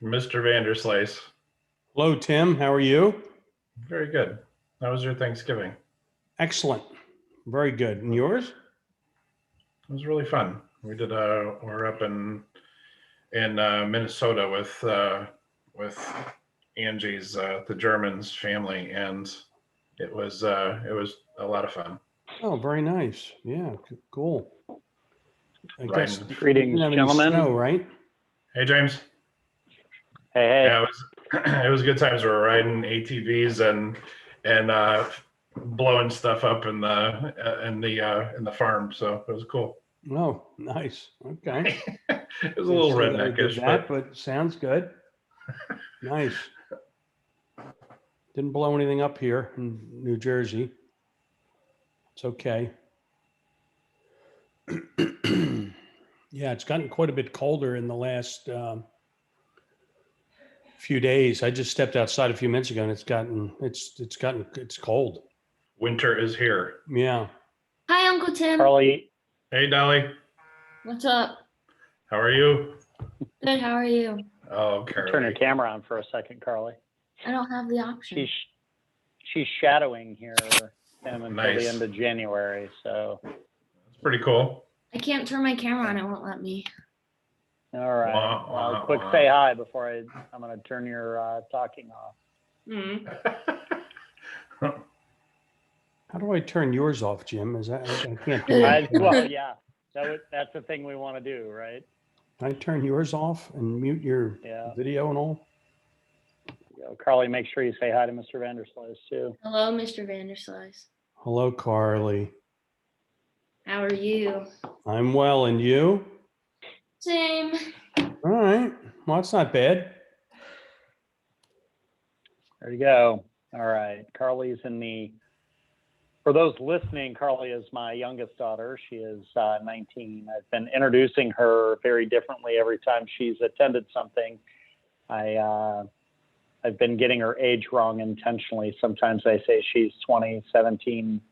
Mr. Vanderslice. Hello, Tim. How are you? Very good. How was your Thanksgiving? Excellent. Very good. And yours? It was really fun. We're up in Minnesota with Angie's the Germans family, and it was a lot of fun. Oh, very nice. Yeah, cool. I guess Riding. you Greetings, didn't have any gentlemen. snow, right? Hey, James. Hey. Yeah, it was good times. We were riding ATVs and blowing stuff up in the farm. So it was cool. Oh, nice. Okay. It was a little Can't say that I did redneckish, that, but but sounds good. Nice. Didn't blow anything up here in New Jersey. It's okay. Yeah, it's gotten quite a bit colder in the last few days. I just stepped outside a few minutes ago, and it's cold. winter is here. Yeah. Hi, Uncle Tim. Carly, Hey, Dolly. What's up? How are you? Good. How are you? Oh, turn your Carly. camera on for a second, Carly. I don't have the option. She's shadowing here until Nice. the end of January. So, It's pretty cool. I can't turn my camera on. It won't let me. all right. Wah, Well, wah, quick wah. say hi before I'm going to turn your talking off. Mm. How do I turn yours off, Jim? I can't do it. Well, yeah, that's the thing we want to do, right? Can I turn yours off and mute your Yeah. video and all? Carly, make sure you say hi to Mr. Vanderslice too. Hello, Mr. Vanderslice. Hello, Carly. How are you? I'm well, and you? Same. All right. Well, that's not bad. There you go. All right. Carly's for those listening, Carly is my youngest daughter. She is 19. I've been introducing her very differently every time she's attended something. I've been getting her age wrong intentionally. Sometimes I say she's 20, 17,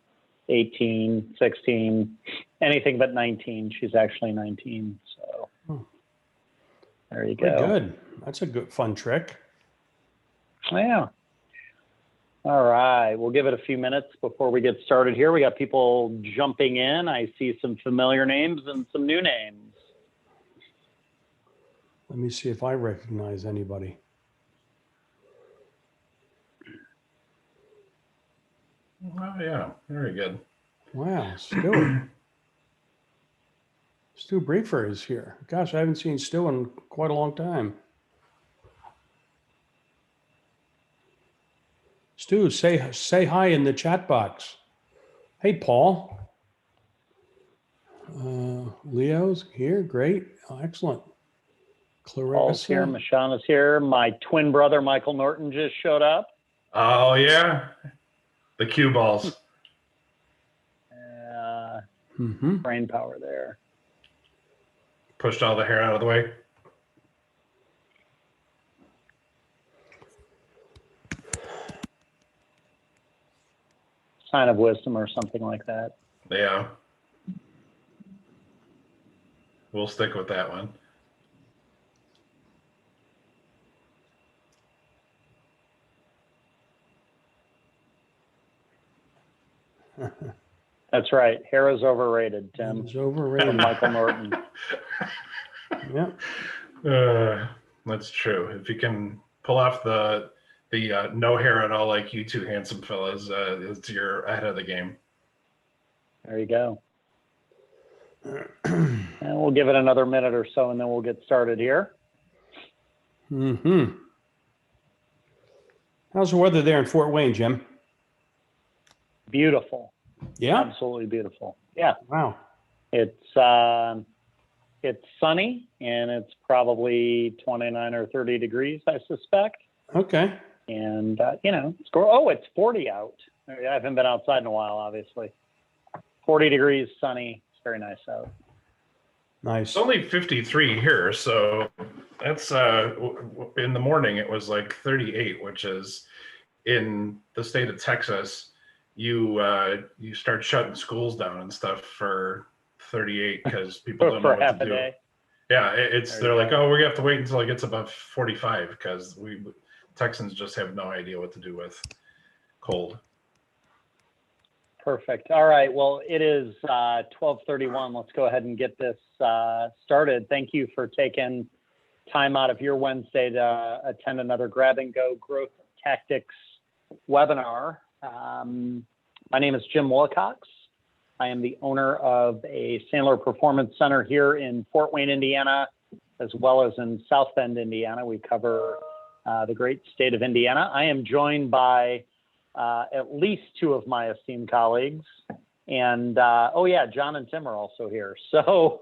18, 16, anything but 19. She's actually 19. So there you Very go. good. That's a good, fun trick. Yeah. All right. We'll give it a few minutes before we get started here. We got people jumping in. I see some familiar names and some new names. Let me see if I recognize anybody. Oh, yeah. Very good. Wow, Stu. Stu Briefer is here. Gosh, I haven't seen Stu in quite a long time. Stu, say hi in the chat box. Hey, Paul. Leo's here. Great. Oh, excellent. Paul's here. Clarissa. Mashana's here. My twin brother, Michael Norton, just showed up. Oh, yeah. The cue balls. Mm-hmm. Brain power there. Pushed all the hair out of the way. Sign of wisdom or something like that. Yeah. We'll stick with that one. That's right. Hair is overrated, Tim. It's overrated. Michael Norton. Yeah. That's true. If you can pull off the no hair at all like you two handsome fellas, you're ahead of the game. There you go. And we'll give it another minute or so, and then we'll get started here. Mm-hmm. How's the weather there in Fort Wayne, Jim? Beautiful. Yeah. Absolutely beautiful. Yeah. Wow. It's sunny, and it's probably 29 or 30 degrees, I suspect. Okay. And, it's 40 out. I haven't been outside in a while, obviously. 40 degrees, sunny. It's very nice out. Nice. It's only 53 here, so that's in the morning it was like 38, which is in the state of Texas. You start shutting schools down and stuff for 38 because people don't know For what half to a do. day. Yeah, it's There you they're like, go. oh, we have to wait until it gets above 45 because Texans just have no idea what to do with cold. Perfect. All right. Well, it is 12:31. Let's go ahead and get this started. Thank you for taking time out of your Wednesday to attend another Grab and Go Growth Tactics webinar. My name is Jim Wilcox. I am the owner of a Sandler Performance Center here in Fort Wayne, Indiana, as well as in South Bend, Indiana. We cover the great state of Indiana. I am joined by at least two of my esteemed colleagues. And oh yeah, John and Tim are also here. So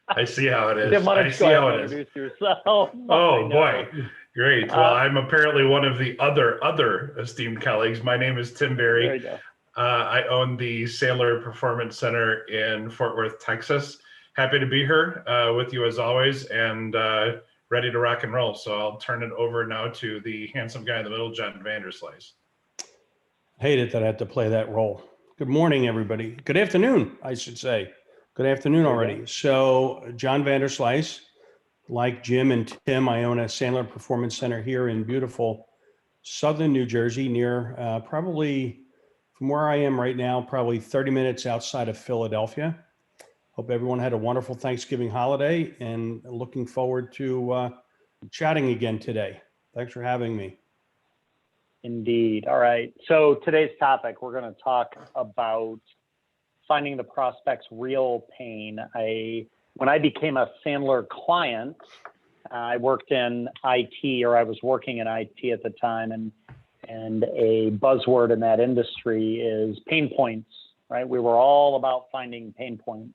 I see how it is. Tim, why don't I you see go ahead how and it is. introduce yourself? Oh boy, great. Well, Uh, I'm apparently one of the other esteemed colleagues. My name is Tim There Barry. you go. I own the Sandler Performance Center in Fort Worth, Texas. Happy to be here with you as always, and ready to rock and roll. So I'll turn it over now to the handsome guy in the middle, John Vanderslice. Hate it that I had to play that role. Good morning, everybody. Good afternoon, I should say. Good afternoon There you already. So John Vanderslice, like Jim and Tim, I own a Sandler Performance Center here in beautiful southern New Jersey, near probably from where I am right now, probably 30 minutes outside of Philadelphia. Hope everyone had a wonderful Thanksgiving holiday and looking forward to chatting again today. Thanks for having me. Indeed. All right. So today's topic, we're going to talk about finding the prospect's real pain. When I became a Sandler client, I worked in IT, or I was working in IT at the time, and a buzzword in that industry is pain points, right? We were all about finding pain points.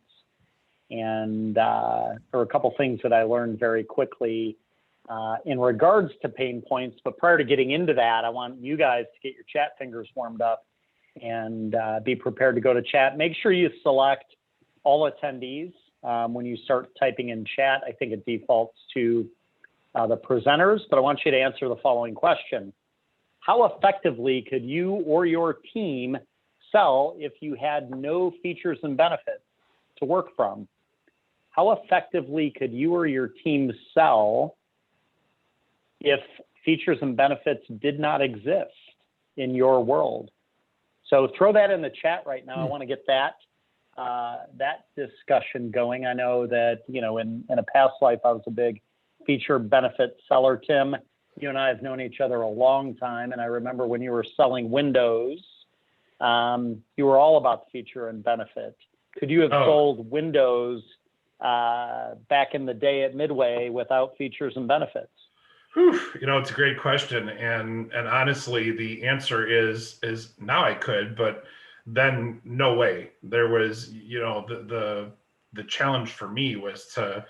And there were a couple things that I learned very quickly in regards to pain points. But prior to getting into that, I want you guys to get your chat fingers warmed up and be prepared to go to chat. Make sure you select all attendees when you start typing in chat. I think it defaults to the presenters, but I want you to answer the following question. How effectively could you or your team sell if you had no features and benefits to work from? How effectively could you or your team sell if features and benefits did not exist in your world? So throw that in the chat right now. I want to get that discussion going. I know that, you know, in a past life, I was a big feature benefit seller. Tim, you and I have known each other a long time. And I remember when you were selling Windows, you were all about the feature and benefit. Could you have sold Windows back in the day at Midway without features and benefits? Whew, you know, it's a great question, and honestly, the answer is now I could, but then no way. There was, you know, the challenge for me was to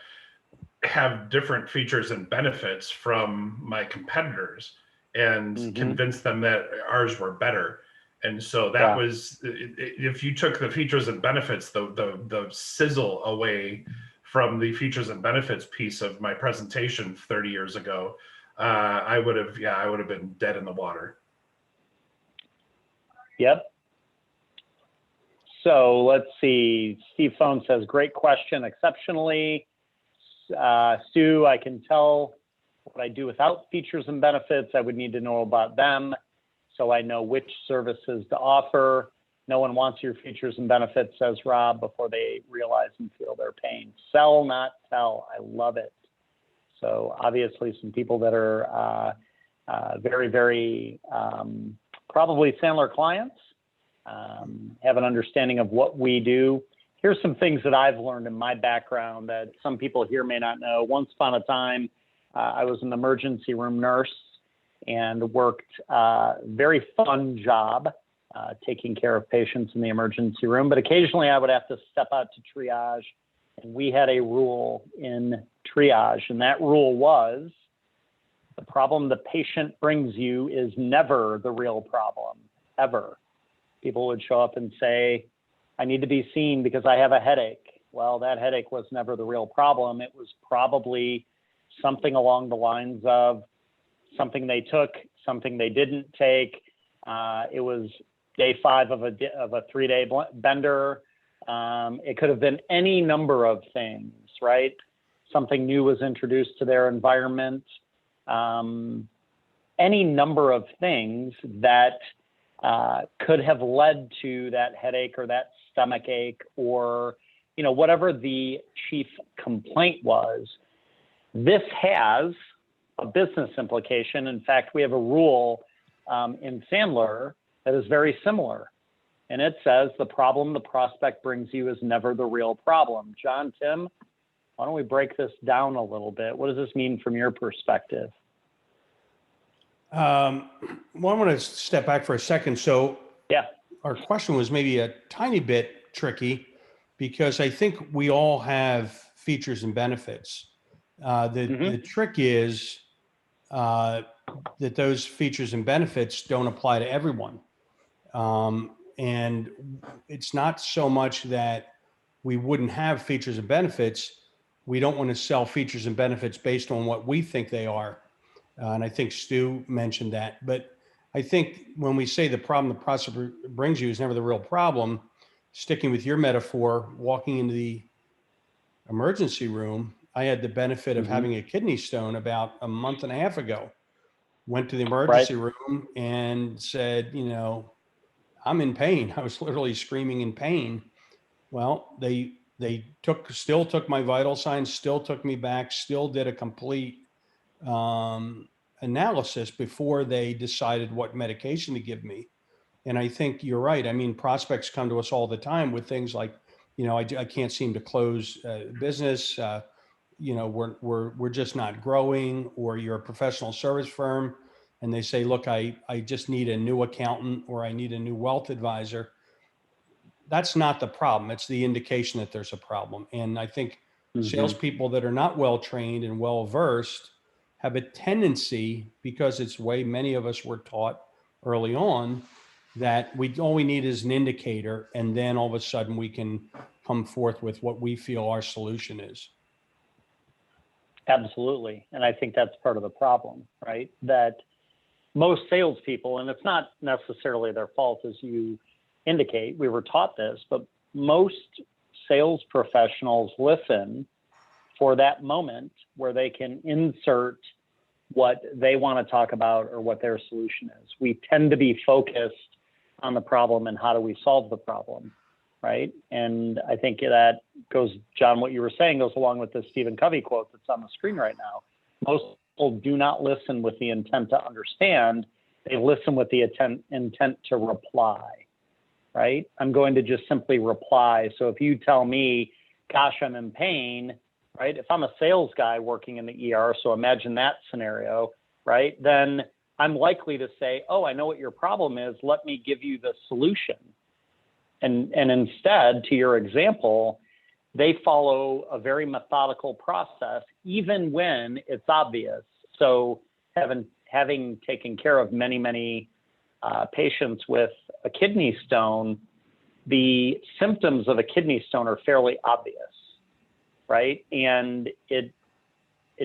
have different features and benefits from my competitors and convince them that ours were better. And so that was, if you took the features and benefits, the sizzle away from the features and benefits piece of my presentation 30 years ago, I would have been dead in the water. Yep. So let's see. Steve Phone says, great question, exceptionally. Stu, I can tell what I do without features and benefits. I would need to know about them so I know which services to offer. No one wants your features and benefits, says Rob, before they realize and feel their pain. Sell, not tell. I love it. So obviously some people that are very, very probably Sandler clients have an understanding of what we do. Here's some things that I've learned in my background that some people here may not know. Once upon a time, I was an emergency room nurse and worked a very fun job taking care of patients in the emergency room. But occasionally I would have to step out to triage. And we had a rule in triage, and that rule was the problem the patient brings you is never the real problem, ever. People would show up and say, I need to be seen because I have a headache. Well, that headache was never the real problem. It was probably something along the lines of something they took, something they didn't take. It was day 5 of a 3-day bender. It could have been any number of things, right? Something new was introduced to their environment. Any number of things that could have led to that headache or that stomach ache, or whatever the chief complaint was. This has a business implication. In fact, we have a rule in Sandler that is very similar. And it says the problem the prospect brings you is never the real problem. John, Tim, why don't we break this down a little bit? What does this mean from your perspective? Well, I want to step back for a second. So Yeah. our question was maybe a tiny bit tricky because I think we all have features and benefits. The trick is that those features and benefits don't apply to everyone. And it's not so much that we wouldn't have features and benefits. We don't want to sell features and benefits based on what we think they are. And I think Stu mentioned that. But I think when we say the problem the prospect brings you is never the real problem, sticking with your metaphor, walking into the emergency room, I had the benefit of having a kidney stone about a month and a half ago. Went to the emergency room and said, I'm in pain. I was literally screaming in pain. Well, they still took my vital signs, still took me back, still did a complete analysis before they decided what medication to give me. And I think you're right. I mean, prospects come to us all the time with things like, I can't seem to close business. We're just not growing, or you're a professional service firm and they say, look, I just need a new accountant, or I need a new wealth advisor. That's not the problem. It's the indication that there's a problem. And I think salespeople that are not well trained and well versed have a tendency, because it's the way many of us were taught early on, that all we need is an indicator, and then all of a sudden we can come forth with what we feel our solution is. Absolutely. And I think that's part of the problem, right? That most salespeople, and it's not necessarily their fault, as you indicate, we were taught this, but most sales professionals listen for that moment where they can insert what they want to talk about or what their solution is. We tend to be focused on the problem and how do we solve the problem, right? And I think that goes, John, what you were saying goes along with the Stephen Covey quote that's on the screen right now. Most people do not listen with the intent to understand. They listen with the intent to reply, right? I'm going to just simply reply. So if you tell me, gosh, I'm in pain, right? If I'm a sales guy working in the ER, so imagine that scenario, right? Then I'm likely to say, oh, I know what your problem is. Let me give you the solution. And instead, to your example, they follow a very methodical process, even when it's obvious. So having taken care of many patients with a kidney stone, the symptoms of a kidney stone are fairly obvious, right? And it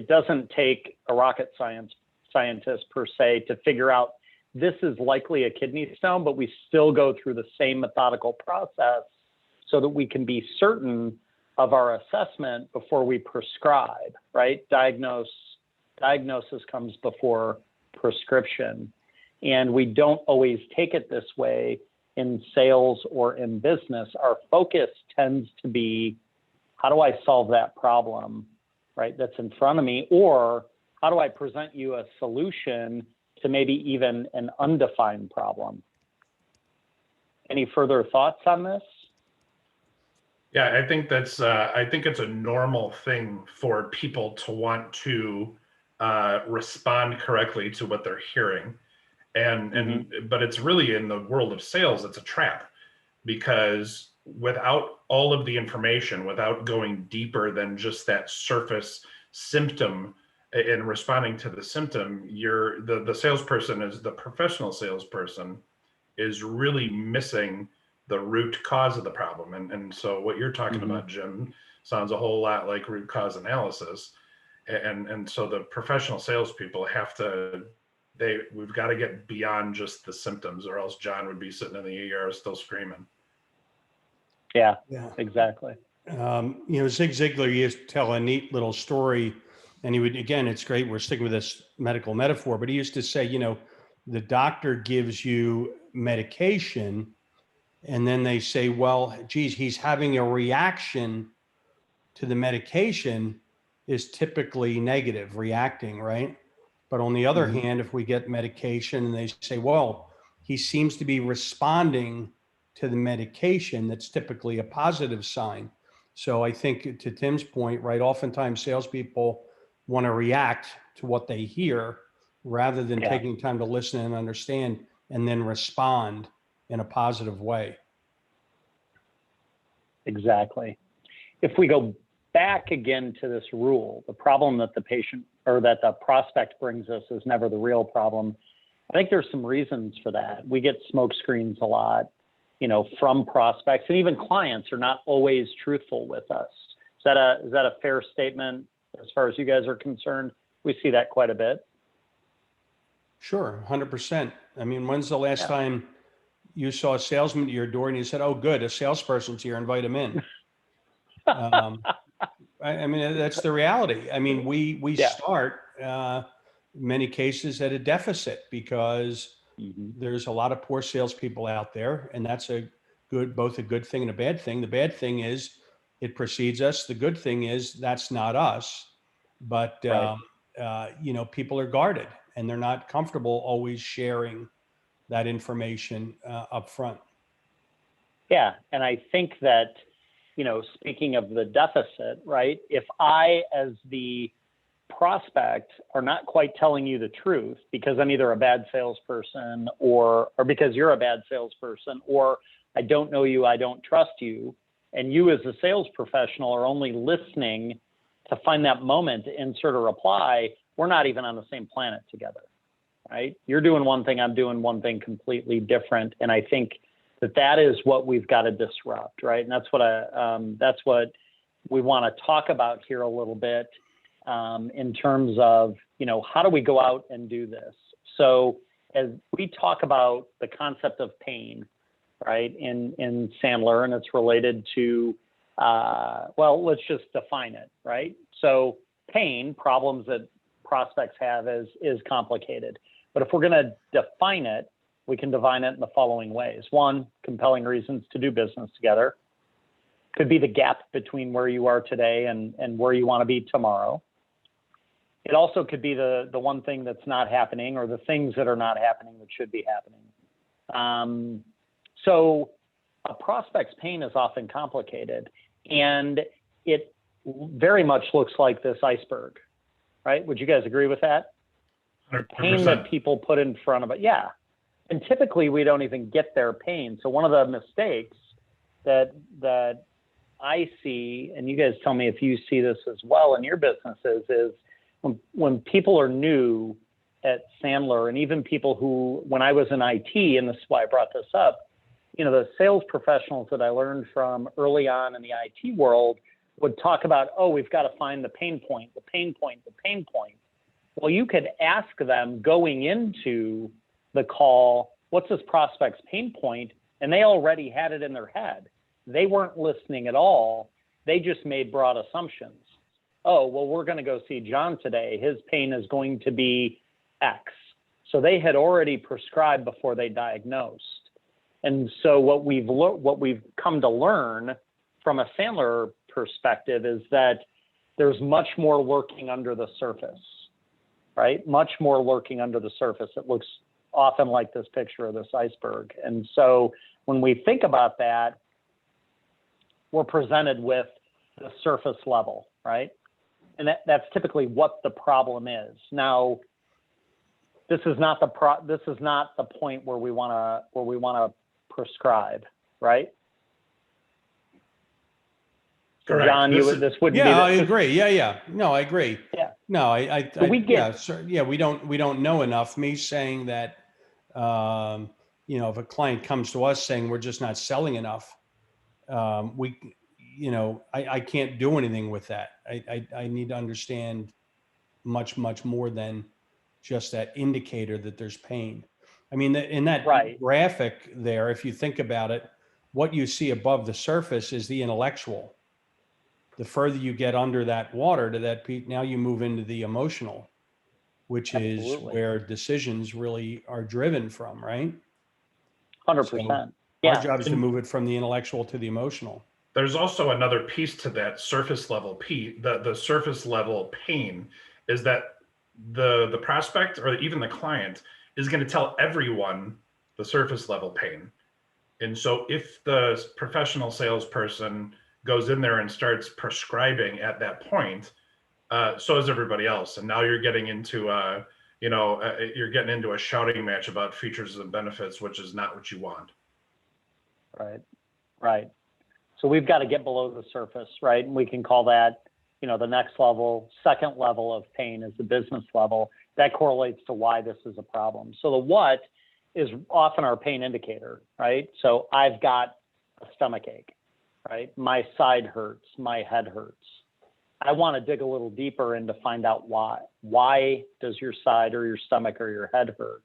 doesn't take a rocket scientist per se to figure out this is likely a kidney stone, but we still go through the same methodical process so that we can be certain of our assessment before we prescribe, right? Diagnosis comes before prescription. And we don't always take it this way in sales or in business. Our focus tends to be, how do I solve that problem, right, that's in front of me? Or how do I present you a solution to maybe even an undefined problem? Any further thoughts on this? Yeah, I think it's a normal thing for people to want to respond correctly to what they're hearing. But it's really, in the world of sales, it's a trap, because without all of the information, without going deeper than just that surface symptom and responding to the symptom, the salesperson, is the professional salesperson, is really missing the root cause of the problem. And so what you're talking about, Jim, sounds a whole lot like root cause analysis. And so the professional salespeople we've got to get beyond just the symptoms, or else John would be sitting in the ER still screaming. Yeah, exactly. Zig Ziglar used to tell a neat little story, and he would, again, it's great. We're sticking with this medical metaphor, but he used to say, the doctor gives you medication, and then they say, well, geez, he's having a reaction to the medication is typically negative, reacting, right? But on the other hand, if we get medication and they say, well, he seems to be responding to the medication, that's typically a positive sign. So I think to Tim's point, right, oftentimes salespeople want to react to what they hear rather than taking time to listen and understand and then respond in a positive way. Exactly. If we go back again to this rule, the problem that the patient or that the prospect brings us is never the real problem. I think there's some reasons for that. We get smoke screens a lot, from prospects, and even clients are not always truthful with us. Is that a fair statement as far as you guys are concerned? We see that quite a bit. Sure, 100%. I mean, when's the last time you saw a salesman at your door and you said, "Oh, good, a salesperson's here, invite him in"? I mean, that's the reality. I mean, we start many cases at a deficit because there's a lot of poor salespeople out there, and that's both a good thing and a bad thing. The bad thing is it precedes us. The good thing is that's not us, but people are guarded and they're not comfortable always sharing that information up front. Yeah, and I think that, speaking of the deficit, right? If I, as the prospect, are not quite telling you the truth because I'm either a bad salesperson or because you're a bad salesperson, or I don't know you, I don't trust you, and you as a sales professional are only listening to find that moment to insert a reply, we're not even on the same planet together, right? You're doing one thing, I'm doing one thing completely different, and I think that is what we've got to disrupt, right? And that's what we want to talk about here a little bit in terms of, how do we go out and do this? So as we talk about the concept of pain, right, in Sandler, and it's related to, let's just define it, right? So pain, problems that prospects have is complicated. But if we're going to define it, we can define it in the following ways. One, compelling reasons to do business together. Could be the gap between where you are today and where you want to be tomorrow. It also could be the one thing that's not happening or the things that are not happening that should be happening. So a prospect's pain is often complicated, and it very much looks like this iceberg, right? Would you guys agree with that? 100%. Pain that people put in front of it. Yeah. And typically we don't even get their pain. So one of the mistakes that I see, and you guys tell me if you see this as well in your businesses, is when people are new at Sandler, and even people who, when I was in IT, and this is why I brought this up, the sales professionals that I learned from early on in the IT world would talk about, we've got to find the pain point, the pain point, the pain point. Well, you could ask them going into the call, what's this prospect's pain point? And they already had it in their head. They weren't listening at all. They just made broad assumptions. Oh, well, we're going to go see John today. His pain is going to be X. So they had already prescribed before they diagnosed. And so what we've come to learn from a Sandler perspective is that there's much more lurking under the surface, right? Much more lurking under the surface. It looks often like this picture of this iceberg. And so when we think about that, we're presented with the surface level, right? And that's typically what the problem is. Now, this is not the point where we want to prescribe, right? Correct. John, this wouldn't be. Yeah, I agree. Yeah. No, I agree. Yeah. No, we don't know enough. Me saying that, if a client comes to us saying we're just not selling enough, I can't do anything with that. I need to understand much more than just that indicator that there's pain. I mean, in that graphic there, if you think about it, what you see above the surface is the intellectual. the further you get under that water to that peak, now you move into the emotional, which is Absolutely. where decisions really are driven from, right? 100%. Our Yeah. job is to move it from the intellectual to the emotional. There's also another piece to that surface level the surface level pain is that the prospect or even the client is going to tell everyone the surface level pain. And so if the professional salesperson goes in there and starts prescribing at that point, so is everybody else. And now you're getting into you're getting into a shouting match about features and benefits, which is not what you want. Right. Right. So we've got to get below the surface, right? And we can call that, the next level, second level of pain is the business level. That correlates to why this is a problem. So the what is often our pain indicator, right? So I've got a stomach ache, right? My side hurts, my head hurts. I want to dig a little deeper in to find out why. Why does your side or your stomach or your head hurt?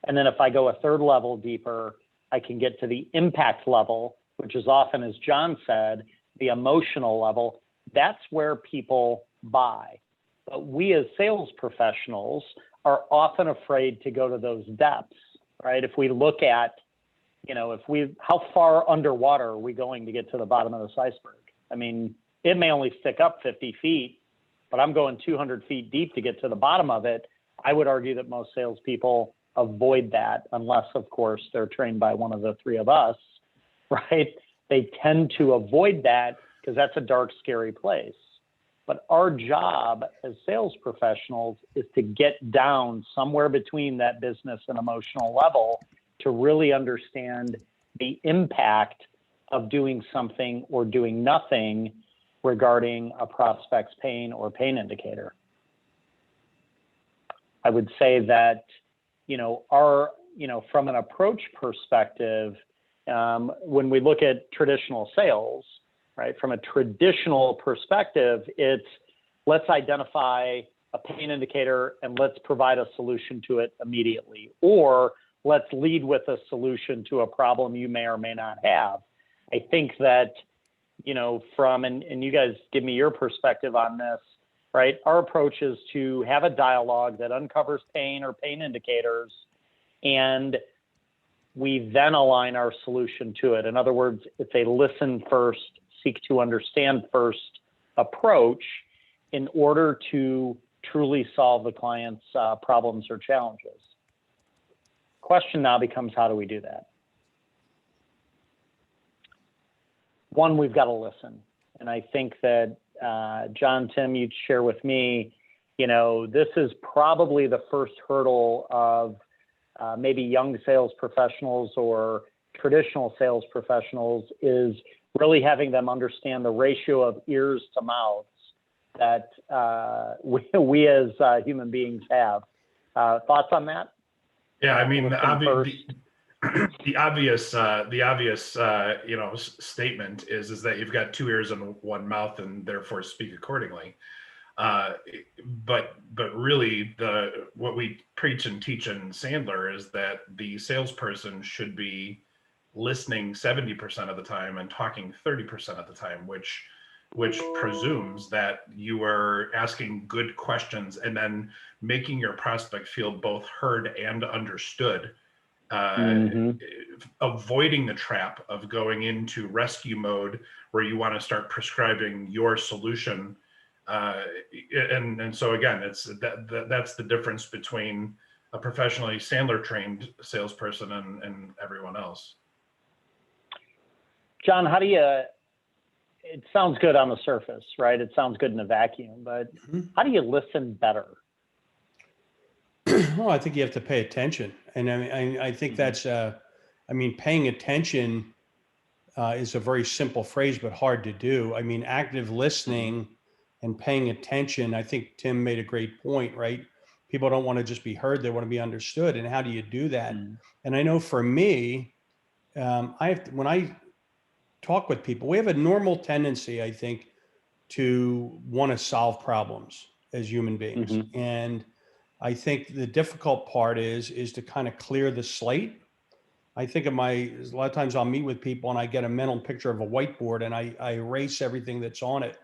And then if I go a third level deeper, I can get to the impact level, which is often, as John said, the emotional level. That's where people buy. But we as sales professionals are often afraid to go to those depths, right? If we look at, how far underwater are we going to get to the bottom of this iceberg? I mean, it may only stick up 50 feet, but I'm going 200 feet deep to get to the bottom of it. I would argue that most salespeople avoid that unless, of course, they're trained by one of the three of us, right? They tend to avoid that because that's a dark, scary place. But our job as sales professionals is to get down somewhere between that business and emotional level to really understand the impact of doing something or doing nothing regarding a prospect's pain or pain indicator. I would say that, from an approach perspective, when we look at traditional sales, right, from a traditional perspective, it's let's identify a pain indicator and let's provide a solution to it immediately, or let's lead with a solution to a problem you may or may not have. I think that, and you guys give me your perspective on this, right? Our approach is to have a dialogue that uncovers pain or pain indicators, and we then align our solution to it. In other words, it's a listen first, seek to understand first approach in order to truly solve the client's problems or challenges. Question now becomes, how do we do that? One, we've got to listen. And I think that, John, Tim, you'd share with me, this is probably the first hurdle of maybe young sales professionals or traditional sales professionals, is really having them understand the ratio of ears to mouths that we as human beings have. Thoughts on that? Yeah, I mean, the obvious statement is that you've got two ears and one mouth, and therefore speak accordingly. But really, what we preach and teach in Sandler is that the salesperson should be listening 70% of the time and talking 30% of the time, which presumes that you are asking good questions and then making your prospect feel both heard and understood. Avoiding the trap of going into rescue mode where you want to start prescribing your solution. And so again, that's the difference between a professionally Sandler trained salesperson and everyone else. John, it sounds good on the surface, right? It sounds good in a vacuum, but how do you listen better? Well, I think you have to pay attention. And I think that's, paying attention is a very simple phrase, but hard to do. I mean, active listening and paying attention, I think Tim made a great point, right? People don't want to just be heard, they want to be understood. And how do you do that? And I know for me, when I talk with people, we have a normal tendency, I think, to want to solve problems as human beings. And I think the difficult part is to kind of clear the slate. I think a lot of times I'll meet with people and I get a mental picture of a whiteboard and I erase everything that's on it.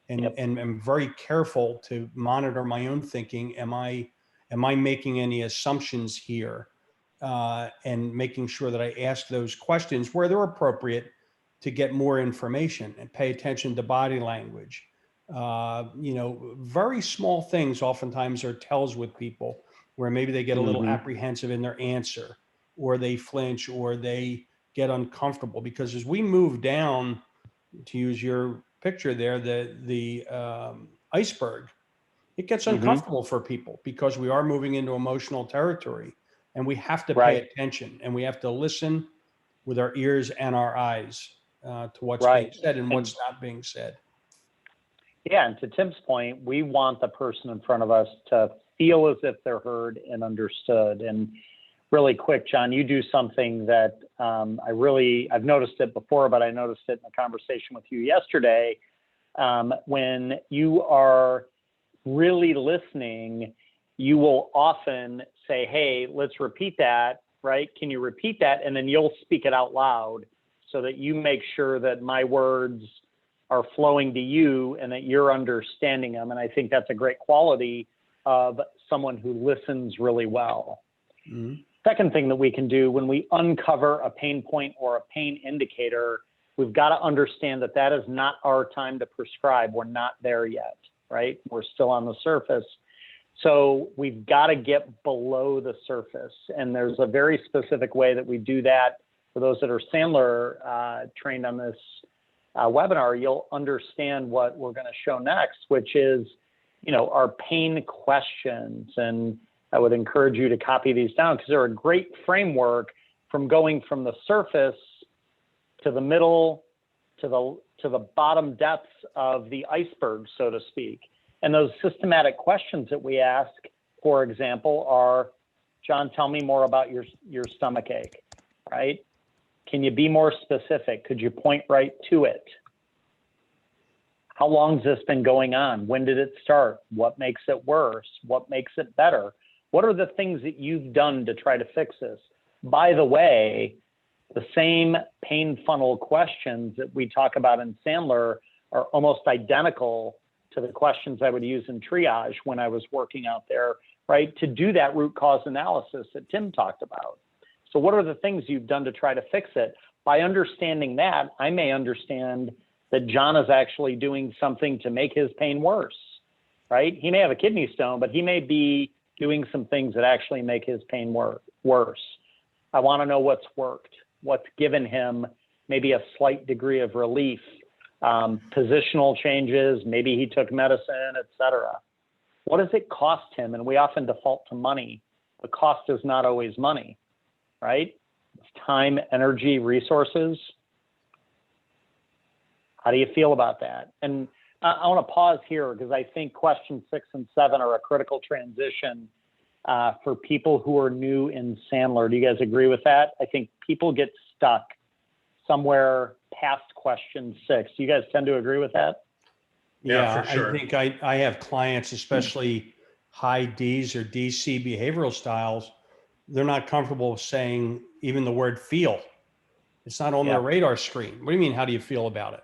and Yep. and I'm very careful to monitor my own thinking. Am I making any assumptions here? And making sure that I ask those questions where they're appropriate to get more information, and pay attention to body language. Very small things oftentimes are tells with people, where maybe they get a little apprehensive in their answer, or they flinch, or they get uncomfortable. Because as we move down, to use your picture there, the iceberg, it gets uncomfortable for people, because we are moving into emotional territory, and we have to pay attention, and we have to listen with our ears and our eyes to what's being said and what's not being said. Yeah, and to Tim's point, we want the person in front of us to feel as if they're heard and understood. And really quick, John, you do something that I've noticed it before, but I noticed it in a conversation with you yesterday. When you are really listening, you will often say, hey, let's repeat that, right? Can you repeat that? And then you'll speak it out loud, so that you make sure that my words are flowing to you and that you're understanding them. And I think that's a great quality of someone who listens really well. Mm-hmm. Second thing that we can do when we uncover a pain point or a pain indicator, we've got to understand that that is not our time to prescribe. We're not there yet, right? We're still on the surface. So we've got to get below the surface. And there's a very specific way that we do that. For those that are Sandler trained on this webinar, you'll understand what we're going to show next, which is, our pain questions. And I would encourage you to copy these down, because they're a great framework from going from the surface to the middle to the bottom depths of the iceberg, so to speak. And those systematic questions that we ask, for example, are, John, tell me more about your stomach ache, right? Can you be more specific? Could you point right to it? How long has this been going on? When did it start? What makes it worse? What makes it better? What are the things that you've done to try to fix this? By the way, the same pain funnel questions that we talk about in Sandler are almost identical to the questions I would use in triage when I was working out there, right? To do that root cause analysis that Tim talked about. So what are the things you've done to try to fix it? By understanding that, I may understand that John is actually doing something to make his pain worse, right? He may have a kidney stone, but he may be doing some things that actually make his pain worse. I want to know what's worked, what's given him maybe a slight degree of relief, positional changes, maybe he took medicine, etc. What does it cost him? And we often default to money. The cost is not always money, right? It's time, energy, resources. How do you feel about that? And I want to pause here, because I think questions 6 and 7 are a critical transition for people who are new in Sandler. Do you guys agree with that? I think people get stuck somewhere past question 6. Do you guys tend to agree with that? Yeah, for sure. I think I have clients, especially high D's or DC behavioral styles, they're not comfortable saying even the word feel. It's not on their radar screen. What do you mean, how do you feel about it?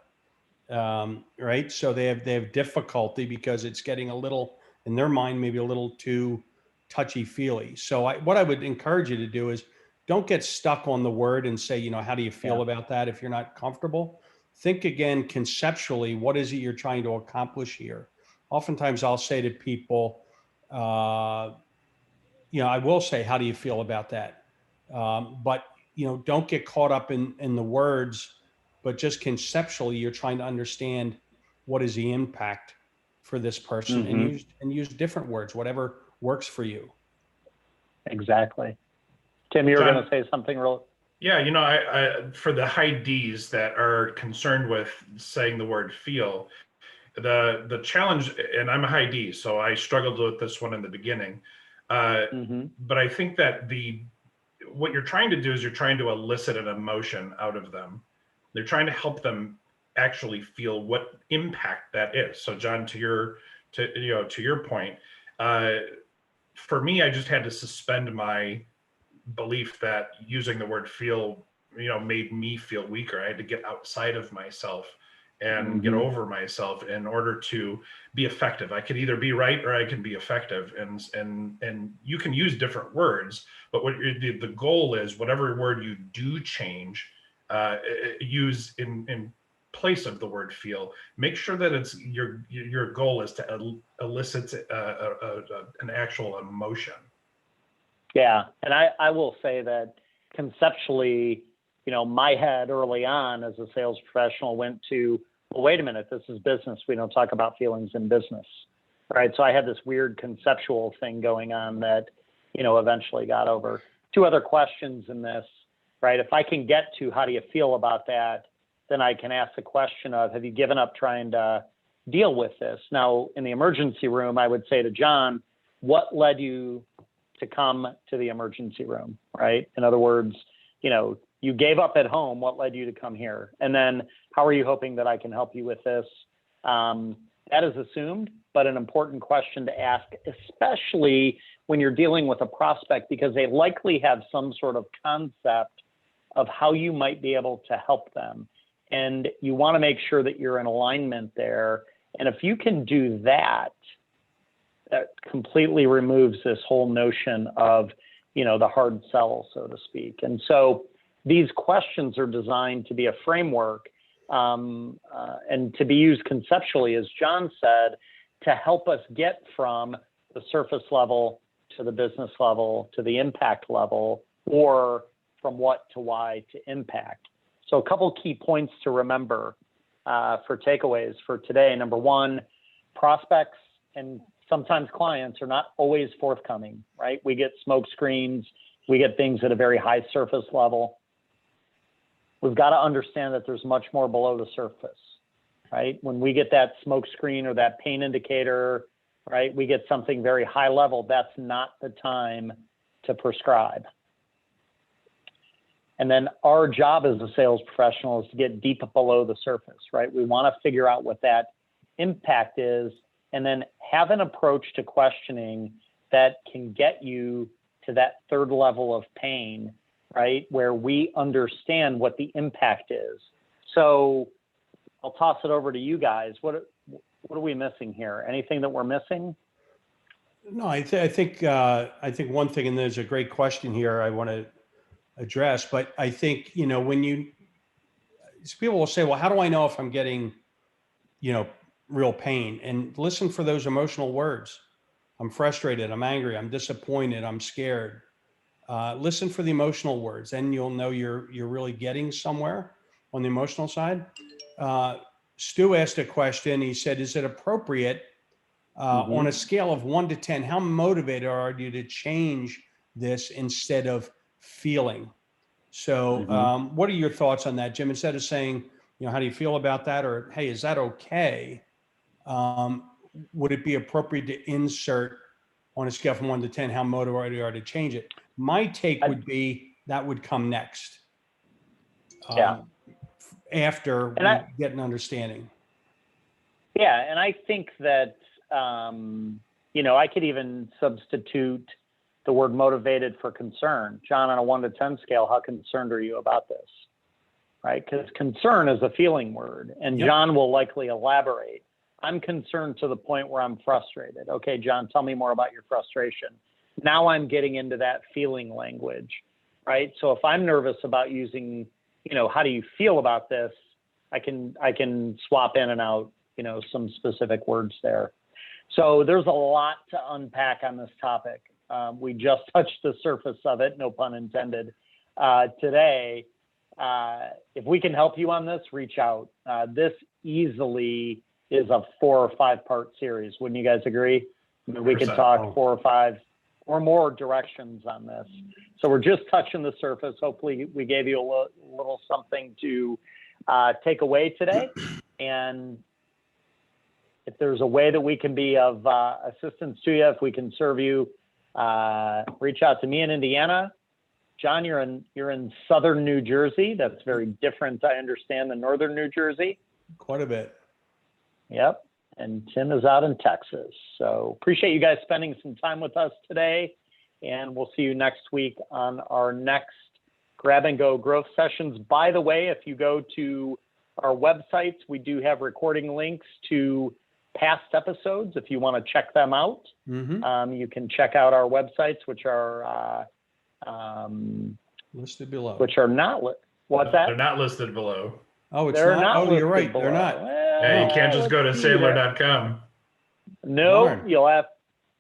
Right? So they have difficulty, because it's getting a little, in their mind, maybe a little too touchy-feely. So what I would encourage you to do is, don't get stuck on the word and say, how do you feel about that if you're not comfortable? Think again conceptually, what is it you're trying to accomplish here? Oftentimes I'll say to people, I will say, how do you feel about that? But don't get caught up in the words, but just conceptually, you're trying to understand what is the impact for this person, and use different words, whatever works for you. Exactly. Tim, you were going to say something real. Yeah, I for the high Ds that are concerned with saying the word feel, the challenge, and I'm a high D, so I struggled with this one in the beginning. But I think that what you're trying to do is you're trying to elicit an emotion out of them. They're trying to help them actually feel what impact that is. So John, to your point, for me, I just had to suspend my belief that using the word feel, made me feel weaker. I had to get outside of myself and get over myself in order to be effective. I could either be right or I can be effective, and you can use different words, but what the goal is, whatever word you do change, use in place of the word feel. Make sure that it's your goal is to elicit an actual emotion. Yeah, and I will say that conceptually, my head early on as a sales professional went to, well, wait a minute, this is business. We don't talk about feelings in business, right? So I had this weird conceptual thing going on that, eventually got over. Two other questions in this, right? If I can get to how do you feel about that, then I can ask the question of, have you given up trying to deal with this? Now, in the emergency room, I would say to John, what led you to come to the emergency room, right? In other words, you gave up at home. What led you to come here? And then how are you hoping that I can help you with this? That is assumed, but an important question to ask, especially when you're dealing with a prospect, because they likely have some sort of concept of how you might be able to help them. And you want to make sure that you're in alignment there. And if you can do that, that completely removes this whole notion of, the hard sell, so to speak. And so these questions are designed to be a framework and to be used conceptually, as John said, to help us get from the surface level to the business level to the impact level, or from what to why to impact. So a couple key points to remember for takeaways for today. Number one, prospects and sometimes clients are not always forthcoming, right? We get smoke screens, we get things at a very high surface level. We've got to understand that there's much more below the surface, right? When we get that smoke screen or that pain indicator, right, we get something very high level, that's not the time to prescribe. And then our job as a sales professional is to get deep below the surface, right? We want to figure out what that impact is, and then have an approach to questioning that can get you to that third level of pain, right? Where we understand what the impact is. So I'll toss it over to you guys. What are we missing here? Anything that we're missing? No, I think one thing, and there's a great question here I want to address, but I think, when people will say, well, how do I know if I'm getting, real pain? And listen for those emotional words. I'm frustrated, I'm angry, I'm disappointed, I'm scared. Listen for the emotional words, and you'll know you're really getting somewhere on the emotional side. Stu asked a question. He said, is it appropriate on a scale of 1 to 10, how motivated are you to change this instead of feeling? So what are your thoughts on that, Jim? Instead of saying, how do you feel about that? Or, hey, is that okay? Would it be appropriate to insert on a scale from 1 to 10, how motivated you are to change it? My take would be that would come next. After we get an understanding. Yeah, and I think that, I could even substitute the word motivated for concern. John, on a 1 to 10 scale, how concerned are you about this? Right? Because concern is a feeling word, and John will likely elaborate. I'm concerned to the point where I'm frustrated. Okay, John, tell me more about your frustration. Now I'm getting into that feeling language, right? So if I'm nervous about using, how do you feel about this? I can swap in and out, some specific words there. So there's a lot to unpack on this topic. We just touched the surface of it, no pun intended, today. If we can help you on this, reach out. This easily is a 4 or 5 part series. Wouldn't you guys agree? I mean, we could talk 4 or 5 or more directions on this. So we're just touching the surface. Hopefully we gave you a little something to take away today. And if there's a way that we can be of assistance to you, if we can serve you, reach out to me in Indiana. John, you're in southern New Jersey. That's very different, I understand, than northern New Jersey. Quite a bit. Yep. And Tim is out in Texas. So appreciate you guys spending some time with us today. And we'll see you next week on our next Grab and Go growth sessions. By the way, if you go to our websites. We do have recording links to past episodes if you want to check them out. You can check out our websites, which are Listed below. which are not what's that? They're not listed below. Oh, it's They're not? Oh, you're listed right. They're below. not. Yeah, you can't just go to Let's see here. Sandler.com. No, Darn. you'll have.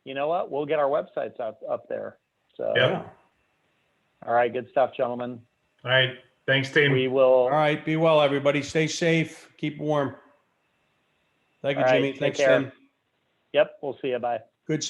You know what? We'll get our websites up there. So, Yep. Yeah. all right, good stuff, gentlemen. All right. Thanks, team. We will. All right. Be well, everybody. Stay safe. Keep warm. Thank you, All right, Jimmy. take Thanks, care. Tim. Yep, we'll see you. Bye. Good seeing